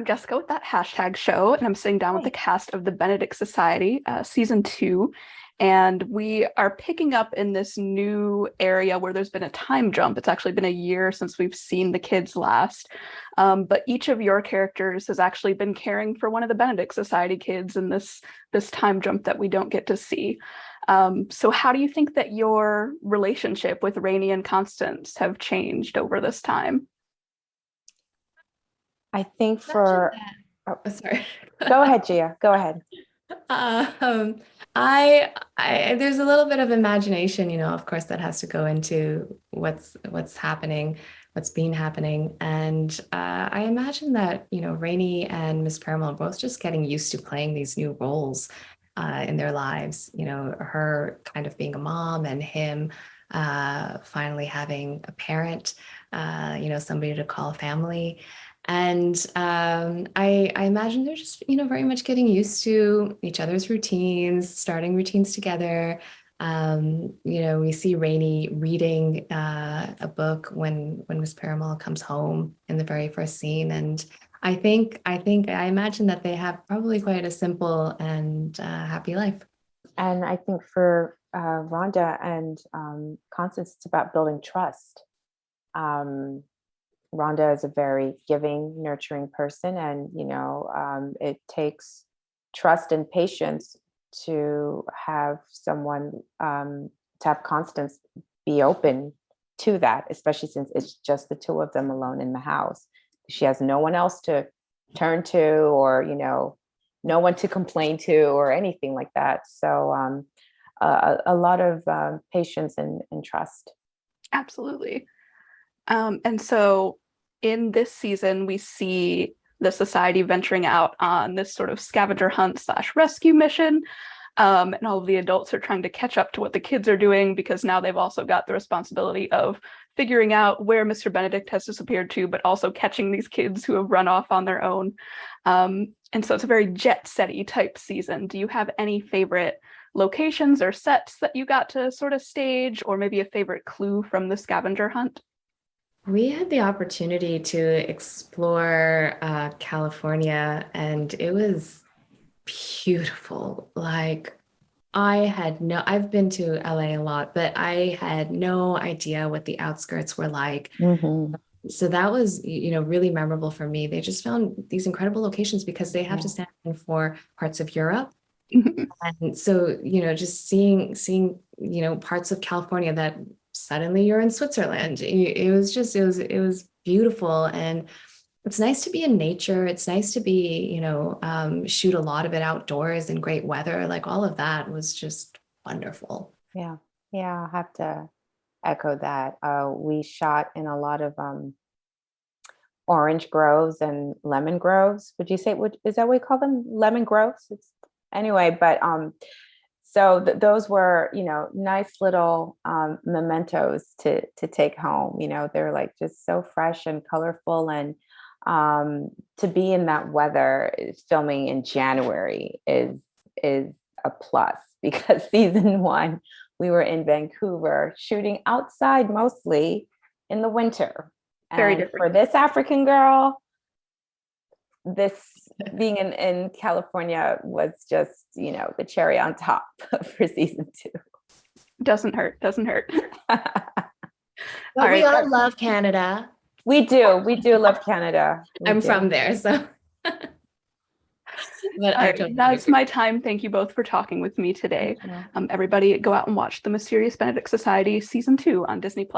I'm Jessica with that hashtag show, and I'm sitting down with the cast of the Benedict Society, season 2. And we are picking up in this new area where there's been a time jump. It's actually been a year since we've seen the kids last. But each of your characters has actually been caring for one of the Benedict Society kids in this time jump that we don't get to see. So how do you think that your relationship with Rainey and Constance have changed over this time? I think Sorry. Go ahead, Gia. Go ahead. Um, I there's a little bit of imagination, of course, that has to go into what's happening, what's been happening. And I imagine that, Rainey and Miss Paramount are both just getting used to playing these new roles in their lives, her kind of being a mom and him finally having a parent, somebody to call family. And I imagine they're just, very much getting used to each other's routines, starting routines together. We see Rainey reading a book when Miss Paramount comes home in the very first scene. And I imagine that they have probably quite a simple and happy life. And I think for Rhonda and Constance, it's about building trust. Rhonda is a very giving, nurturing person, and it takes trust and patience to have someone to have Constance be open to that, especially since it's just the two of them alone in the house. She has no one else to turn to, or no one to complain to, or anything like that. So a lot of patience and trust. Absolutely. And so in this season, we see the society venturing out on this sort of scavenger hunt / rescue mission. And all of the adults are trying to catch up to what the kids are doing, because now they've also got the responsibility of figuring out where Mr. Benedict has disappeared to, but also catching these kids who have run off on their own. And so it's a very jet-setty type season. Do you have any favorite locations or sets that you got to sort of stage, or maybe a favorite clue from the scavenger hunt? We had the opportunity to explore California, and it was beautiful. Like, I've been to LA a lot, but I had no idea what the outskirts were like. Mm-hmm. So that was, really memorable for me. They just found these incredible locations because they have to stand in for parts of Europe. And so, just seeing, parts of California that suddenly you're in Switzerland. It was beautiful. And it's nice to be in nature. It's nice to be, shoot a lot of it outdoors in great weather. Like, all of that was just wonderful. Yeah. I'll have to echo that. We shot in a lot of orange groves and lemon groves. Would you say, is that what we call them? Lemon groves? Anyway, but so those were, nice little mementos to take home. They're like just so fresh and colorful, and to be in that weather, filming in January is a plus, because season 1 we were in Vancouver shooting outside mostly in the winter. Very and different. For this African girl, this being in California was just, the cherry on top for season 2. Doesn't hurt. But we all love Canada. We do love Canada. I'm from there, so. But that's my time. Thank you both for talking with me today. Everybody go out and watch The Mysterious Benedict Society season 2 on Disney+.